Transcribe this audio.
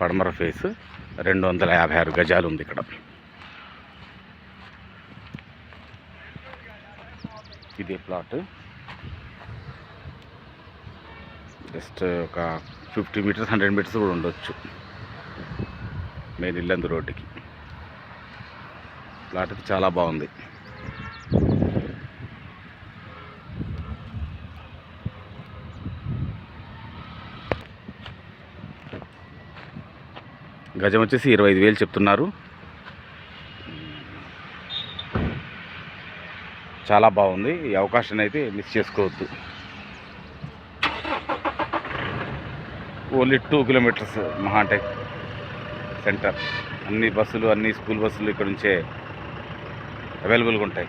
పడమర ఫేస్ 256 గజాలు ఉంది ఇక్కడ. ఇదే ప్లాట్ జస్ట్ ఒక 50 మీటర్స్ 100 మీటర్స్ కూడా ఉండొచ్చు మెయిన్ ఇల్లందు రోడ్డుకి. ప్లాట్ అయితే చాలా బాగుంది. గజం వచ్చేసి 25,000 చెప్తున్నారు. చాలా బాగుంది. ఈ అవకాశాన్ని అయితే మిస్ చేసుకోవద్దు. ఓన్లీ 2 కిలోమీటర్స్ మహా అంటే సెంటర్. అన్ని బస్సులు, అన్ని స్కూల్ బస్సులు ఇక్కడ నుంచే అవైలబుల్గా ఉంటాయి.